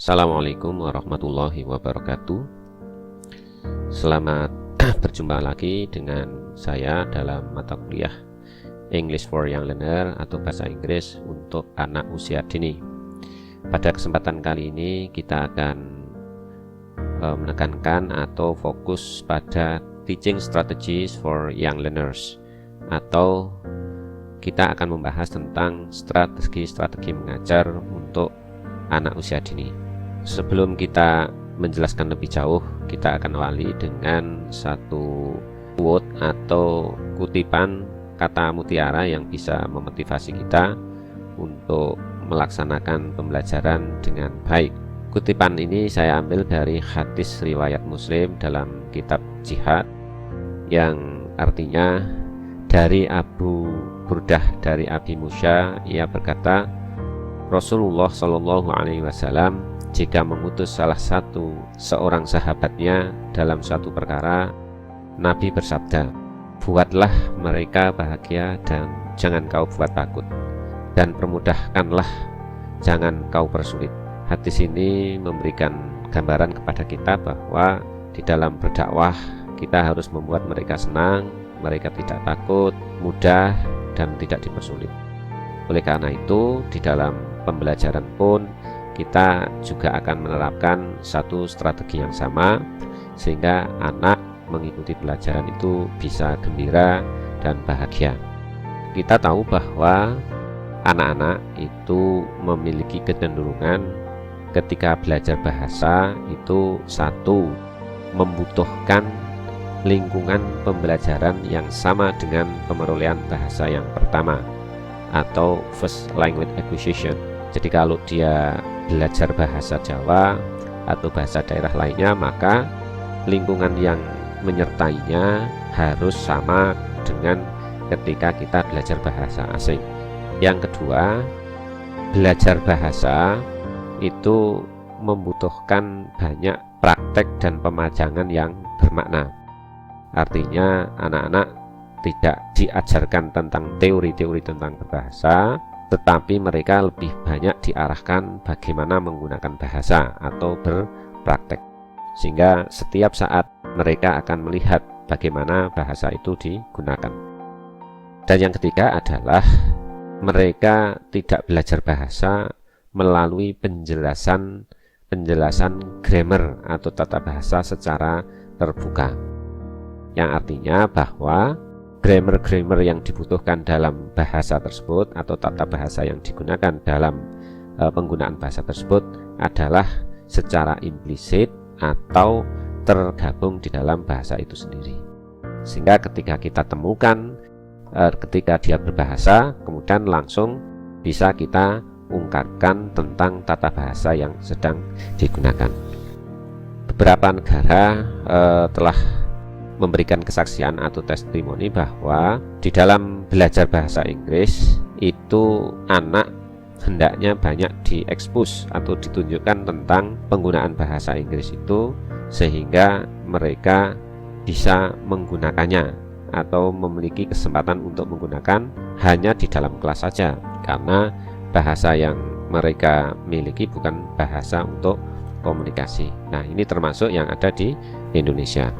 Assalamualaikum warahmatullahi wabarakatuh. Selamat berjumpa lagi dengan saya dalam mata kuliah English for Young Learner atau bahasa Inggris untuk anak usia dini. Pada kesempatan kali ini kita akan menekankan atau fokus pada teaching strategies for young learners, atau kita akan membahas tentang strategi-strategi mengajar untuk anak usia dini. Sebelum kita menjelaskan lebih jauh, kita akan awali dengan satu quote atau kutipan kata mutiara yang bisa memotivasi kita untuk melaksanakan pembelajaran dengan baik. Kutipan ini saya ambil dari hadis riwayat Muslim dalam kitab Jihad, yang artinya dari Abu Burdah dari Abi Musa, ia berkata, Rasulullah Shallallahu Alaihi Wasallam jika mengutus salah satu seorang sahabatnya dalam suatu perkara, Nabi bersabda, buatlah mereka bahagia dan jangan kau buat takut, dan permudahkanlah, jangan kau persulit. Hadis ini memberikan gambaran kepada kita bahwa di dalam berdakwah kita harus membuat mereka senang, mereka tidak takut, mudah, dan tidak dipersulit. Oleh karena itu, di dalam pembelajaran pun kita juga akan menerapkan satu strategi yang sama, sehingga anak mengikuti pelajaran itu bisa gembira dan bahagia. Kita tahu bahwa anak-anak itu memiliki kecenderungan ketika belajar bahasa itu, satu, membutuhkan lingkungan pembelajaran yang sama dengan pemerolehan bahasa yang pertama atau first language acquisition. Jadi kalau dia belajar bahasa Jawa atau bahasa daerah lainnya, maka lingkungan yang menyertainya harus sama dengan ketika kita belajar bahasa asing. Yang kedua, belajar bahasa itu membutuhkan banyak praktek dan pemajangan yang bermakna. Artinya anak-anak tidak diajarkan tentang teori-teori tentang berbahasa, tetapi mereka lebih banyak diarahkan bagaimana menggunakan bahasa atau berpraktek, sehingga setiap saat mereka akan melihat bagaimana bahasa itu digunakan. Dan yang ketiga adalah mereka tidak belajar bahasa melalui penjelasan grammar atau tata bahasa secara terbuka, yang artinya bahwa grammar yang dibutuhkan dalam bahasa tersebut atau tata bahasa yang digunakan dalam penggunaan bahasa tersebut adalah secara implisit atau tergabung di dalam bahasa itu sendiri, sehingga ketika kita temukan ketika dia berbahasa, kemudian langsung bisa kita ungkapkan tentang tata bahasa yang sedang digunakan. Beberapa negara telah memberikan kesaksian atau testimoni bahwa di dalam belajar bahasa Inggris itu anak hendaknya banyak diekspos atau ditunjukkan tentang penggunaan bahasa Inggris itu, sehingga mereka bisa menggunakannya atau memiliki kesempatan untuk menggunakan hanya di dalam kelas saja, karena bahasa yang mereka miliki bukan bahasa untuk komunikasi. Nah, ini termasuk yang ada di Indonesia.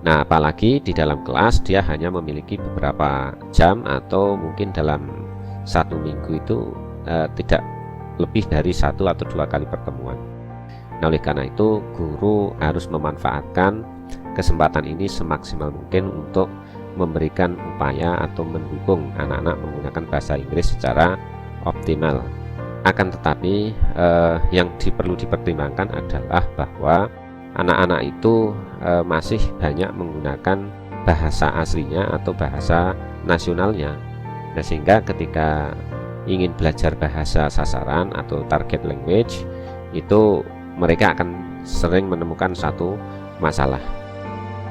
Nah, apalagi di dalam kelas dia hanya memiliki beberapa jam atau mungkin dalam satu minggu itu tidak lebih dari 1 atau 2 kali pertemuan. Nah, oleh karena itu guru harus memanfaatkan kesempatan ini semaksimal mungkin untuk memberikan upaya atau mendukung anak-anak menggunakan bahasa Inggris secara optimal. Akan tetapi yang perlu dipertimbangkan adalah bahwa anak-anak itu masih banyak menggunakan bahasa aslinya atau bahasa nasionalnya. Nah, sehingga ketika ingin belajar bahasa sasaran atau target language itu mereka akan sering menemukan satu masalah.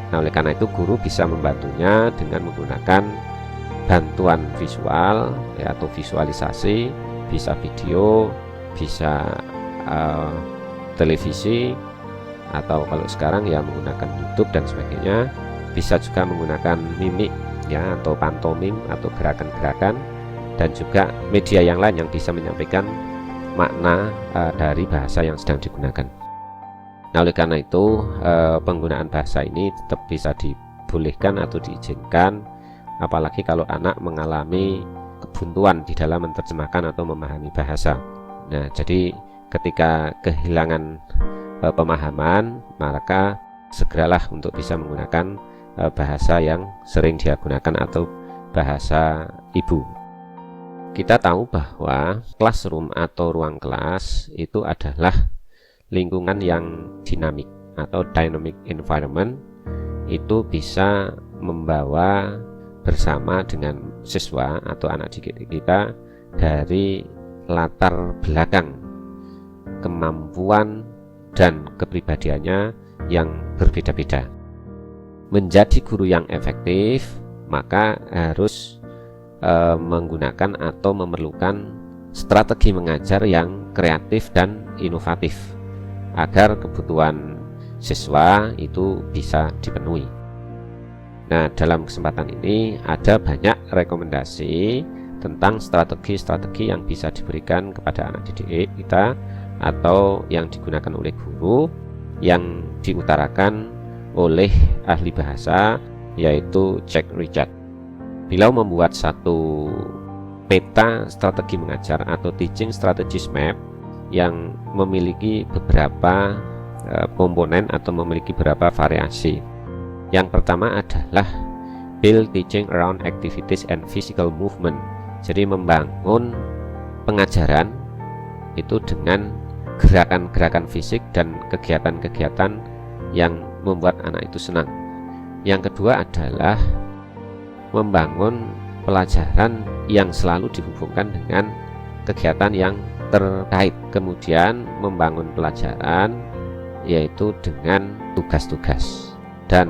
Nah, oleh karena itu guru bisa membantunya dengan menggunakan bantuan visual atau visualisasi, bisa video, bisa televisi, atau kalau sekarang ya menggunakan YouTube dan sebagainya. Bisa juga menggunakan mimik ya, atau pantomim atau gerakan-gerakan, dan juga media yang lain yang bisa menyampaikan makna dari bahasa yang sedang digunakan. Nah, oleh karena itu penggunaan bahasa ini tetap bisa dibolehkan atau diizinkan, apalagi kalau anak mengalami kebuntuan di dalam menerjemahkan atau memahami bahasa. Nah, jadi ketika kehilangan pemahaman, maka segeralah untuk bisa menggunakan bahasa yang sering dia gunakan atau bahasa ibu. Kita tahu bahwa classroom atau ruang kelas itu adalah lingkungan yang dinamik atau dynamic environment. Itu bisa membawa bersama dengan siswa atau anak didik kita dari latar belakang, kemampuan, dan kepribadiannya yang berbeda-beda. Menjadi guru yang efektif, maka harus menggunakan atau memerlukan strategi mengajar yang kreatif dan inovatif agar kebutuhan siswa itu bisa dipenuhi. Nah, dalam kesempatan ini ada banyak rekomendasi tentang strategi-strategi yang bisa diberikan kepada anak didik kita atau yang digunakan oleh guru yang diutarakan oleh ahli bahasa, yaitu Jack Richard. Beliau membuat satu peta strategi mengajar atau teaching strategies map yang memiliki beberapa komponen atau memiliki beberapa variasi. Yang pertama adalah build teaching around activities and physical movement. Jadi membangun pengajaran itu dengan gerakan-gerakan fisik dan kegiatan-kegiatan yang membuat anak itu senang. Yang kedua adalah membangun pelajaran yang selalu dihubungkan dengan kegiatan yang terkait. Kemudian membangun pelajaran yaitu dengan tugas-tugas dan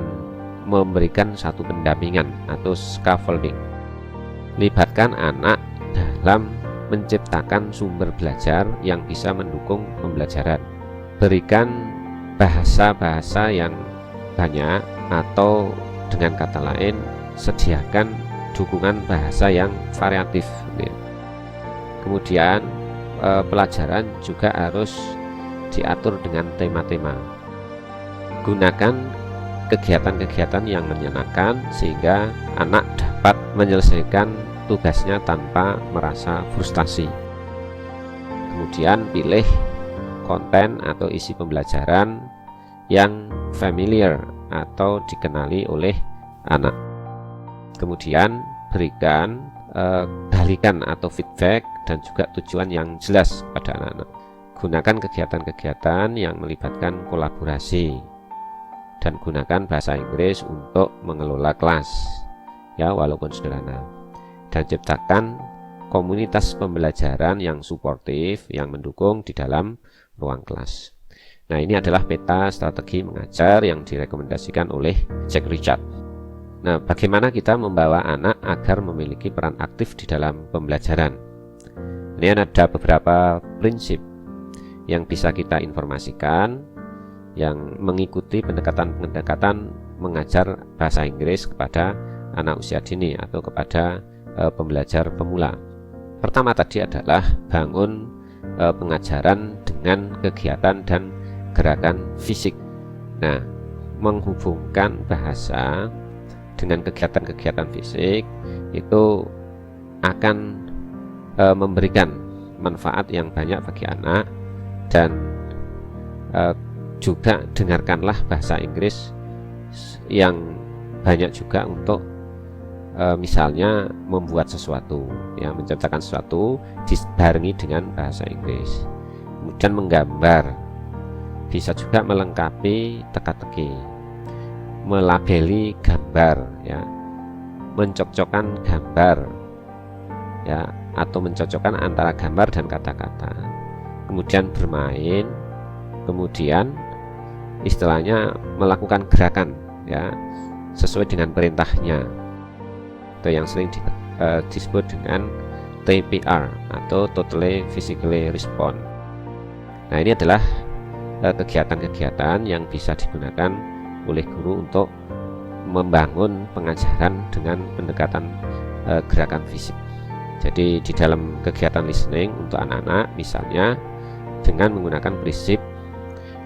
memberikan satu pendampingan atau scaffolding. Libatkan anak dalam menciptakan sumber belajar yang bisa mendukung pembelajaran. Berikan bahasa-bahasa yang banyak, atau dengan kata lain sediakan dukungan bahasa yang variatif. Kemudian pelajaran juga harus diatur dengan tema-tema. Gunakan kegiatan-kegiatan yang menyenangkan sehingga anak dapat menyelesaikan tugasnya tanpa merasa frustasi. Kemudian pilih konten atau isi pembelajaran yang familiar atau dikenali oleh anak. Kemudian berikan balikan atau feedback dan juga tujuan yang jelas pada anak-anak. Gunakan kegiatan-kegiatan yang melibatkan kolaborasi dan gunakan bahasa Inggris untuk mengelola kelas, ya, walaupun sederhana. Dan ciptakan komunitas pembelajaran yang suportif, yang mendukung di dalam ruang kelas. Nah, ini adalah peta strategi mengajar yang direkomendasikan oleh Jack Richard. Nah, bagaimana kita membawa anak agar memiliki peran aktif di dalam pembelajaran? Ini ada beberapa prinsip yang bisa kita informasikan yang mengikuti pendekatan-pendekatan mengajar bahasa Inggris kepada anak usia dini atau kepada pembelajar pemula. Pertama tadi adalah bangun pengajaran dengan kegiatan dan gerakan fisik. Nah, menghubungkan bahasa dengan kegiatan-kegiatan fisik itu akan memberikan manfaat yang banyak bagi anak. Dan juga dengarkanlah bahasa Inggris yang banyak juga untuk misalnya membuat sesuatu, ya, menciptakan sesuatu dibarengi dengan bahasa Inggris. Kemudian menggambar, bisa juga melengkapi teka-teki, melabeli gambar, ya, mencocokkan gambar, ya, atau mencocokkan antara gambar dan kata-kata. Kemudian bermain, kemudian istilahnya melakukan gerakan, ya, sesuai dengan perintahnya, atau yang sering disebut dengan TPR atau Totally Physically Respond. Nah, ini adalah kegiatan-kegiatan yang bisa digunakan oleh guru untuk membangun pengajaran dengan pendekatan gerakan fisik. Jadi di dalam kegiatan listening untuk anak-anak misalnya dengan menggunakan prinsip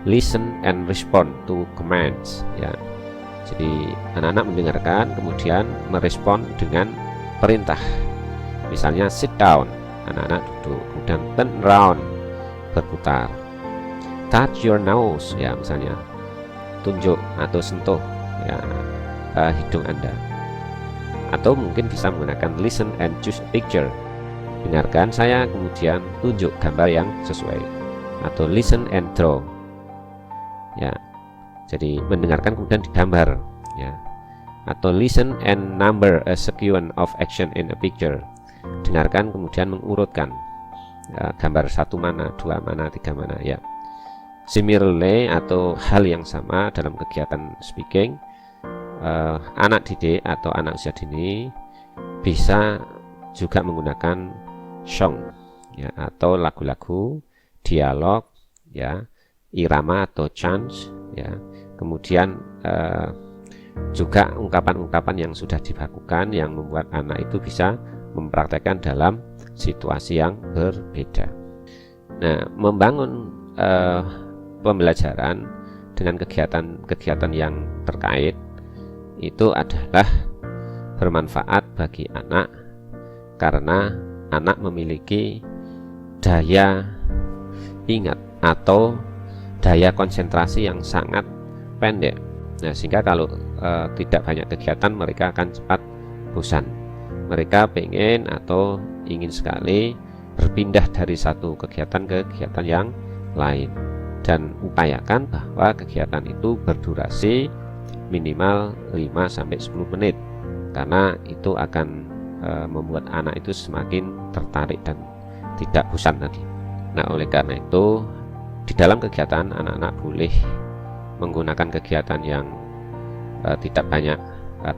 listen and respond to commands ya. Jadi anak-anak mendengarkan kemudian merespon dengan perintah. Misalnya sit down, anak-anak duduk, kemudian turn around, berputar. Touch your nose ya, misalnya tunjuk atau sentuh ya hidung Anda. Atau mungkin bisa menggunakan listen and choose a picture, dengarkan saya kemudian tunjuk gambar yang sesuai. Atau listen and draw ya, jadi mendengarkan kemudian digambar ya. Atau listen and number a sequence of action in a picture, dengarkan kemudian mengurutkan ya, gambar satu mana, dua mana, tiga mana ya. Similarly atau hal yang sama dalam kegiatan speaking, anak didik atau anak usia dini bisa juga menggunakan song ya, atau lagu-lagu, dialog ya, irama atau chants ya. Kemudian juga ungkapan-ungkapan yang sudah dibakukan yang membuat anak itu bisa mempraktekkan dalam situasi yang berbeda. Nah, membangun pembelajaran dengan kegiatan-kegiatan yang terkait itu adalah bermanfaat bagi anak karena anak memiliki daya ingat atau daya konsentrasi yang sangat pendek. Nah, sehingga kalau tidak banyak kegiatan mereka akan cepat bosan. Mereka pengen atau ingin sekali berpindah dari satu kegiatan ke kegiatan yang lain, dan upayakan bahwa kegiatan itu berdurasi minimal 5-10 menit karena itu akan membuat anak itu semakin tertarik dan tidak bosan tadi. Nah, oleh karena itu di dalam kegiatan anak-anak boleh menggunakan kegiatan yang tidak banyak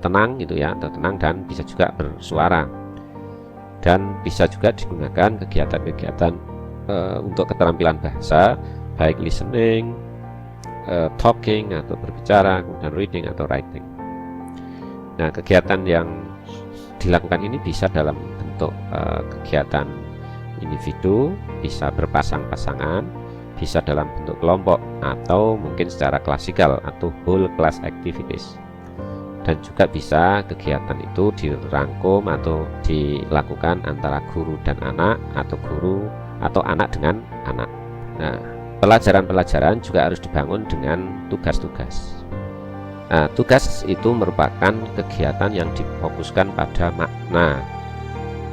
tenang gitu ya, atau tenang dan bisa juga bersuara, dan bisa juga digunakan kegiatan-kegiatan untuk keterampilan bahasa, baik listening, talking atau berbicara, kemudian reading atau writing. Nah, kegiatan yang dilakukan ini bisa dalam bentuk kegiatan individu, bisa berpasang-pasangan, bisa dalam bentuk kelompok, atau mungkin secara klasikal atau whole class activities. Dan juga bisa kegiatan itu dirangkum atau dilakukan antara guru dan anak, atau guru atau anak dengan anak. Nah, pelajaran-pelajaran juga harus dibangun dengan tugas-tugas. Nah, tugas itu merupakan kegiatan yang difokuskan pada makna,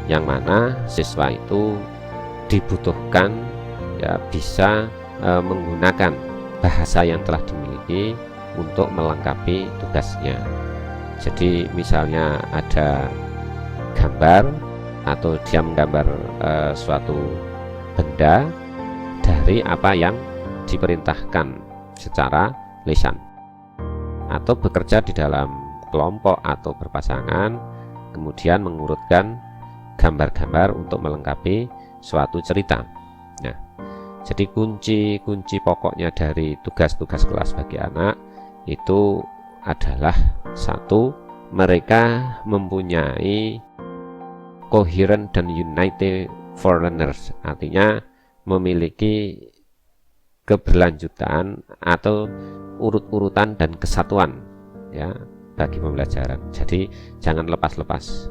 yang mana siswa itu dibutuhkan ya bisa menggunakan bahasa yang telah dimiliki untuk melengkapi tugasnya. Jadi misalnya ada gambar atau dia menggambar suatu benda dari apa yang diperintahkan secara lisan, atau bekerja di dalam kelompok atau berpasangan kemudian mengurutkan gambar-gambar untuk melengkapi suatu cerita. Nah, jadi kunci pokoknya dari tugas-tugas kelas bagi anak itu adalah satu, mereka mempunyai coherent dan united for learners, artinya memiliki keberlanjutan atau urut-urutan dan kesatuan ya bagi pembelajaran. Jadi jangan lepas-lepas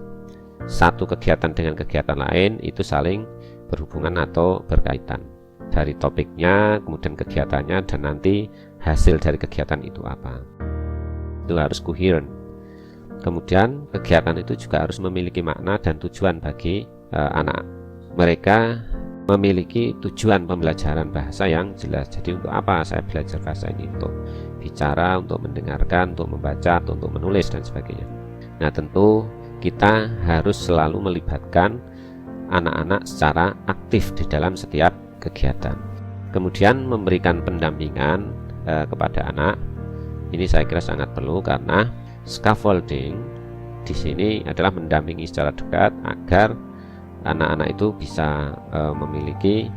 satu kegiatan dengan kegiatan lain, itu saling berhubungan atau berkaitan, dari topiknya, kemudian kegiatannya, dan nanti hasil dari kegiatan itu apa. Itu harus coherent. Kemudian kegiatan itu juga harus memiliki makna dan tujuan bagi anak. Mereka memiliki tujuan pembelajaran bahasa yang jelas. Jadi untuk apa saya belajar bahasa ini? Untuk bicara, untuk mendengarkan, untuk membaca, atau untuk menulis dan sebagainya. Nah, tentu kita harus selalu melibatkan anak-anak secara aktif di dalam setiap kegiatan. Kemudian memberikan pendampingan kepada anak. Ini saya kira sangat perlu, karena scaffolding di sini adalah mendampingi secara dekat agar anak-anak itu bisa memiliki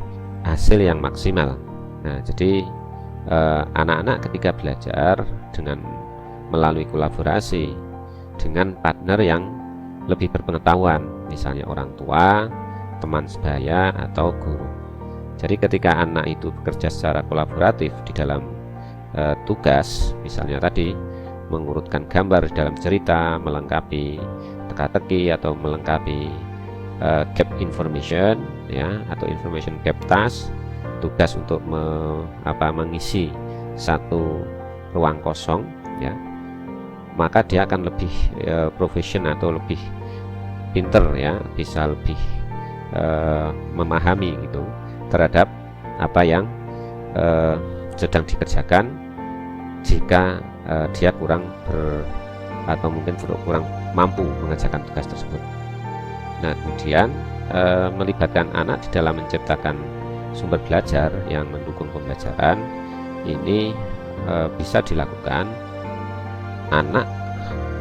hasil yang maksimal. Nah, jadi anak-anak ketika belajar dengan melalui kolaborasi dengan partner yang lebih berpengetahuan, misalnya orang tua, teman sebaya, atau guru. Jadi ketika anak itu bekerja secara kolaboratif di dalam tugas, misalnya tadi mengurutkan gambar dalam cerita, melengkapi teka-teki atau melengkapi gap information, ya, atau information gap task, tugas untuk mengisi satu ruang kosong, ya, maka dia akan lebih profesional atau lebih pinter, ya, bisa lebih memahami gitu terhadap apa yang sedang dikerjakan jika dia atau mungkin kurang mampu mengerjakan tugas tersebut. Nah, kemudian melibatkan anak di dalam menciptakan sumber belajar yang mendukung pembelajaran ini bisa dilakukan. Anak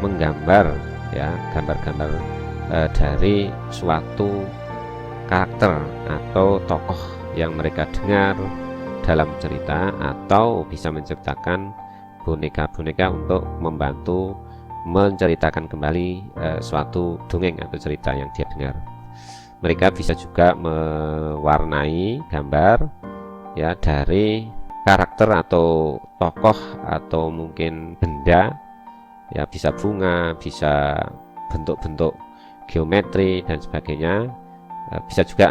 menggambar, ya, gambar-gambar dari suatu karakter atau tokoh yang mereka dengar dalam cerita, atau bisa menciptakan boneka-boneka untuk membantu menceritakan kembali suatu dongeng atau cerita yang dia dengar. Mereka bisa juga mewarnai gambar, ya, dari karakter atau tokoh atau mungkin benda, ya, bisa bunga, bisa bentuk-bentuk geometri dan sebagainya. Bisa juga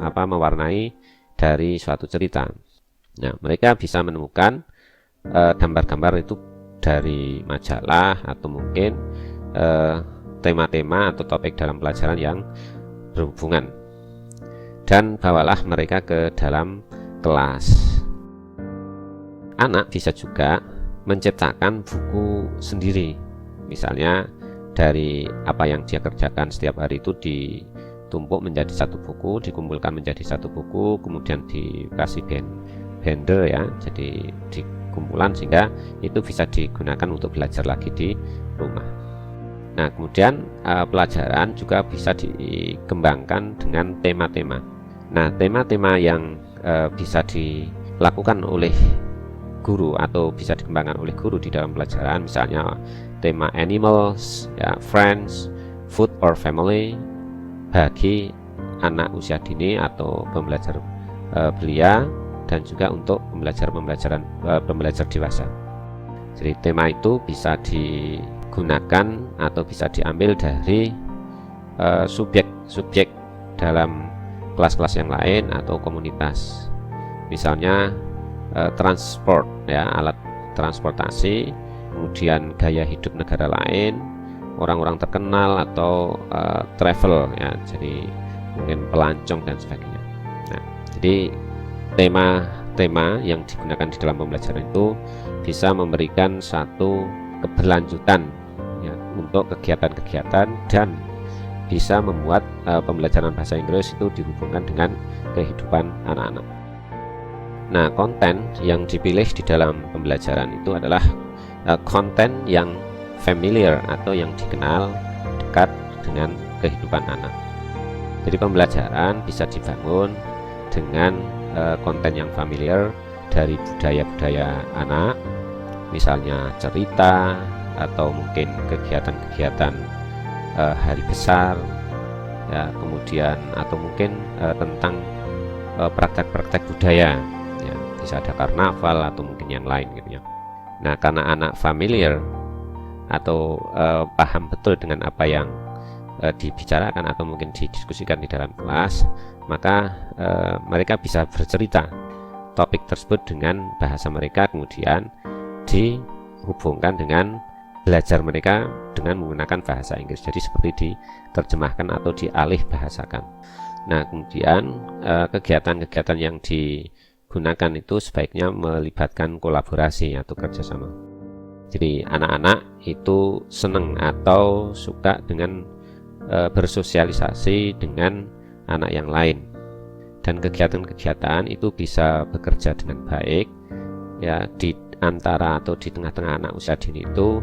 mewarnai dari suatu cerita. Nah, mereka bisa menemukan gambar-gambar itu dari majalah atau mungkin tema-tema atau topik dalam pelajaran yang berhubungan, dan bawalah mereka ke dalam kelas. Anak bisa juga menciptakan buku sendiri, misalnya dari apa yang dia kerjakan setiap hari itu ditumpuk menjadi satu buku, dikumpulkan menjadi satu buku, kemudian dikasih binder, ya, jadi dikumpulan sehingga itu bisa digunakan untuk belajar lagi di rumah. Nah, kemudian pelajaran juga bisa dikembangkan dengan tema-tema. Nah, tema-tema yang bisa dilakukan oleh guru atau bisa dikembangkan oleh guru di dalam pelajaran, misalnya tema animals, ya, friends, food or family bagi anak usia dini atau pembelajar belia, dan juga untuk pembelajar dewasa. Jadi tema itu bisa digunakan atau bisa diambil dari subjek-subjek dalam kelas-kelas yang lain atau komunitas. Misalnya transport, ya, alat transportasi, kemudian gaya hidup negara lain, orang-orang terkenal, atau travel, ya, jadi mungkin pelancong dan sebagainya. Nah, jadi tema-tema yang digunakan di dalam pembelajaran itu bisa memberikan satu keberlanjutan, ya, untuk kegiatan-kegiatan, dan bisa membuat pembelajaran bahasa Inggris itu dihubungkan dengan kehidupan anak-anak. Nah, konten yang dipilih di dalam pembelajaran itu adalah konten yang familiar atau yang dikenal dekat dengan kehidupan anak. Jadi pembelajaran bisa dibangun dengan konten yang familiar dari budaya-budaya anak, misalnya cerita atau mungkin kegiatan-kegiatan hari besar, ya, kemudian atau mungkin tentang praktek-praktek budaya, ya, bisa ada karnaval atau mungkin yang lain gitu, ya. Nah, karena anak familiar atau paham betul dengan apa yang dibicarakan atau mungkin didiskusikan di dalam kelas, maka mereka bisa bercerita topik tersebut dengan bahasa mereka, kemudian dihubungkan dengan belajar mereka dengan menggunakan bahasa Inggris, jadi seperti diterjemahkan atau dialih bahasakan. Nah, kemudian kegiatan-kegiatan yang digunakan itu sebaiknya melibatkan kolaborasi atau kerjasama. Jadi anak-anak itu senang atau suka dengan bersosialisasi dengan anak yang lain, dan kegiatan-kegiatan itu bisa bekerja dengan baik, ya, di antara atau di tengah-tengah anak usia dini itu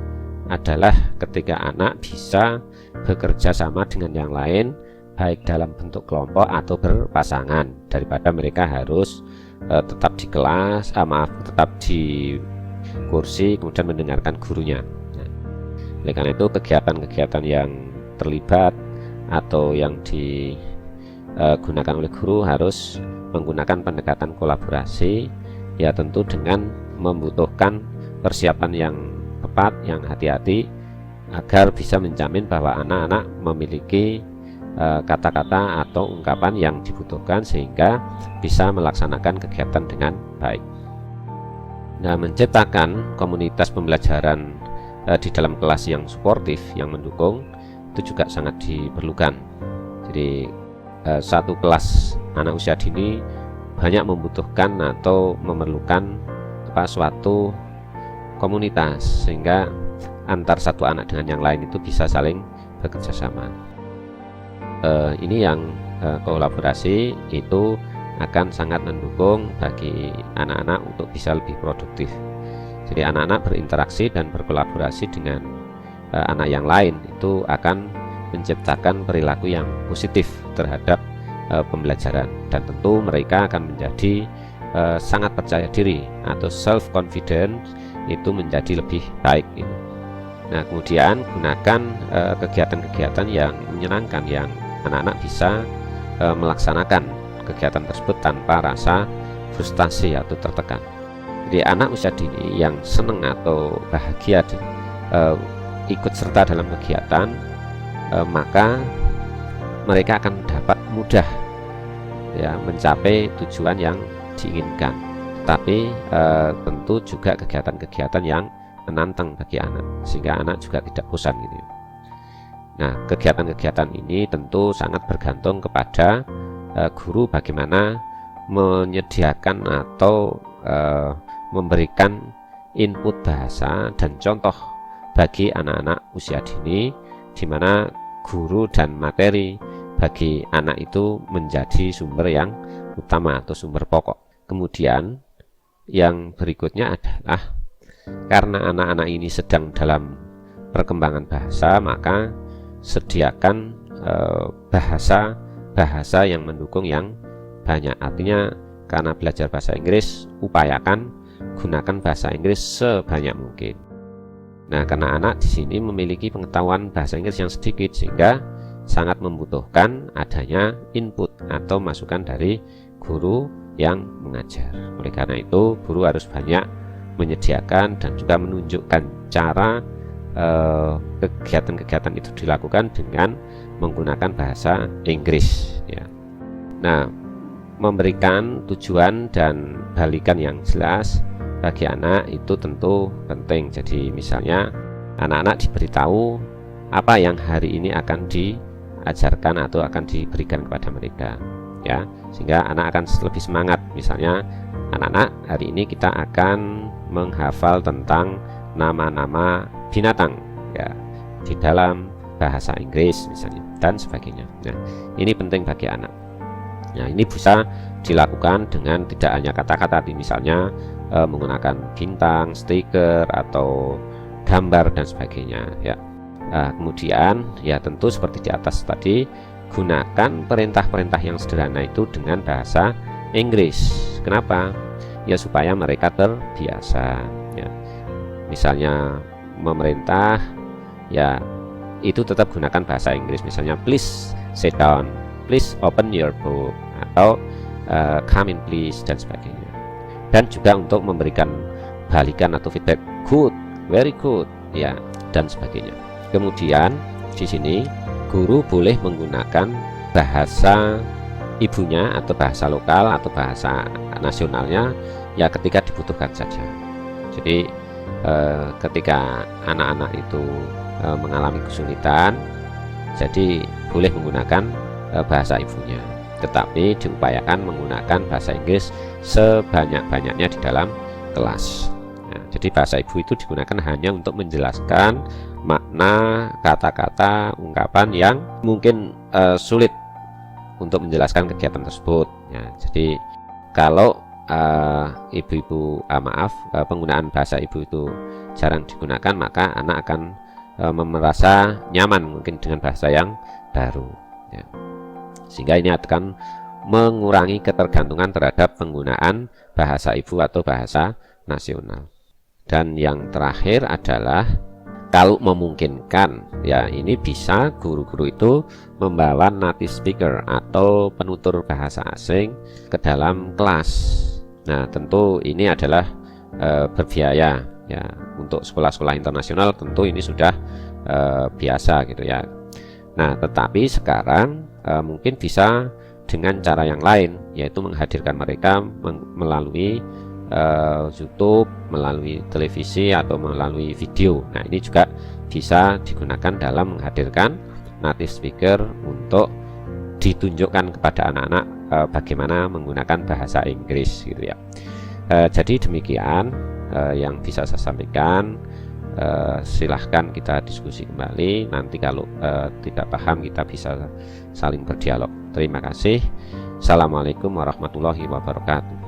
adalah ketika anak bisa bekerja sama dengan yang lain, baik dalam bentuk kelompok atau berpasangan, daripada mereka harus tetap di kelas, tetap di kursi kemudian mendengarkan gurunya. Nah, oleh karena itu kegiatan-kegiatan yang terlibat atau yang digunakan oleh guru harus menggunakan pendekatan kolaborasi, ya tentu dengan membutuhkan persiapan yang tepat, yang hati-hati, agar bisa menjamin bahwa anak-anak memiliki kata-kata atau ungkapan yang dibutuhkan sehingga bisa melaksanakan kegiatan dengan baik. Nah, menciptakan komunitas pembelajaran di dalam kelas yang suportif, yang mendukung, itu juga sangat diperlukan. Jadi satu kelas anak usia dini banyak membutuhkan atau memerlukan suatu komunitas, sehingga antar satu anak dengan yang lain itu bisa saling bekerja sama. Ini yang kolaborasi itu akan sangat mendukung bagi anak-anak untuk bisa lebih produktif. Jadi anak-anak berinteraksi dan berkolaborasi dengan anak yang lain itu akan menciptakan perilaku yang positif terhadap pembelajaran, dan tentu mereka akan menjadi sangat percaya diri atau self confidence itu menjadi lebih baik ini. Nah, kemudian gunakan kegiatan-kegiatan yang menyenangkan, yang anak-anak bisa melaksanakan kegiatan tersebut tanpa rasa frustasi atau tertekan. Jadi anak usia dini yang senang atau bahagia ikut serta dalam kegiatan, maka mereka akan dapat mudah ya mencapai tujuan yang diinginkan. Tapi tentu juga kegiatan-kegiatan yang menantang bagi anak, sehingga anak juga tidak bosan gitu. Nah, kegiatan-kegiatan ini tentu sangat bergantung kepada guru bagaimana menyediakan atau memberikan input bahasa dan contoh bagi anak-anak usia dini, di mana guru dan materi bagi anak itu menjadi sumber yang utama atau sumber pokok. Kemudian yang berikutnya adalah karena anak-anak ini sedang dalam perkembangan bahasa, maka sediakan bahasa yang mendukung yang banyak. Artinya karena belajar bahasa Inggris, upayakan gunakan bahasa Inggris sebanyak mungkin. Nah, karena anak di sini memiliki pengetahuan bahasa Inggris yang sedikit, sehingga sangat membutuhkan adanya input atau masukan dari guru yang mengajar. Oleh karena itu, guru harus banyak menyediakan dan juga menunjukkan cara kegiatan-kegiatan itu dilakukan dengan menggunakan bahasa Inggris ya. Nah, memberikan tujuan dan balikan yang jelas bagi anak itu tentu penting. Jadi misalnya anak-anak diberitahu apa yang hari ini akan diajarkan atau akan diberikan kepada mereka ya, sehingga anak akan lebih semangat. Misalnya, anak-anak, hari ini kita akan menghafal tentang nama-nama binatang ya di dalam bahasa Inggris misalnya, dan sebagainya. Nah, ini penting bagi anak. Nah, ini bisa dilakukan dengan tidak hanya kata-kata, misalnya menggunakan bintang, stiker, atau gambar dan sebagainya ya. Kemudian ya tentu seperti di atas tadi, gunakan perintah-perintah yang sederhana itu dengan bahasa Inggris. Kenapa? Ya supaya mereka terbiasa ya. Misalnya memerintah ya itu tetap gunakan bahasa Inggris, misalnya please sit down, please open your book, atau come in please, dan sebagainya. Dan juga untuk memberikan balikan atau feedback, good, very good ya, dan sebagainya. Kemudian di sini guru boleh menggunakan bahasa ibunya atau bahasa lokal atau bahasa nasionalnya ya ketika dibutuhkan saja. Jadi ketika anak-anak itu mengalami kesulitan, jadi boleh menggunakan bahasa ibunya, tetapi diupayakan menggunakan bahasa Inggris sebanyak-banyaknya di dalam kelas. Nah, jadi bahasa ibu itu digunakan hanya untuk menjelaskan makna kata-kata, ungkapan yang mungkin sulit untuk menjelaskan kegiatan tersebut ya. Jadi kalau penggunaan bahasa ibu itu jarang digunakan, maka anak akan merasa nyaman mungkin dengan bahasa yang baru ya. Sehingga ini akan mengurangi ketergantungan terhadap penggunaan bahasa ibu atau bahasa nasional. Dan yang terakhir adalah Kalau memungkinkan, ya ini bisa guru-guru itu membawa native speaker atau penutur bahasa asing ke dalam kelas. Nah, tentu ini adalah berbiaya ya. Untuk sekolah-sekolah internasional tentu ini sudah biasa gitu ya. Nah, tetapi sekarang mungkin bisa dengan cara yang lain, yaitu menghadirkan mereka melalui YouTube, melalui televisi atau melalui video. Nah, ini juga bisa digunakan dalam menghadirkan native speaker untuk ditunjukkan kepada anak-anak bagaimana menggunakan bahasa Inggris gitu ya. Jadi demikian yang bisa saya sampaikan. Silahkan kita diskusi kembali. Nanti kalau tidak paham kita bisa saling berdialog. Terima kasih. Assalamualaikum warahmatullahi wabarakatuh.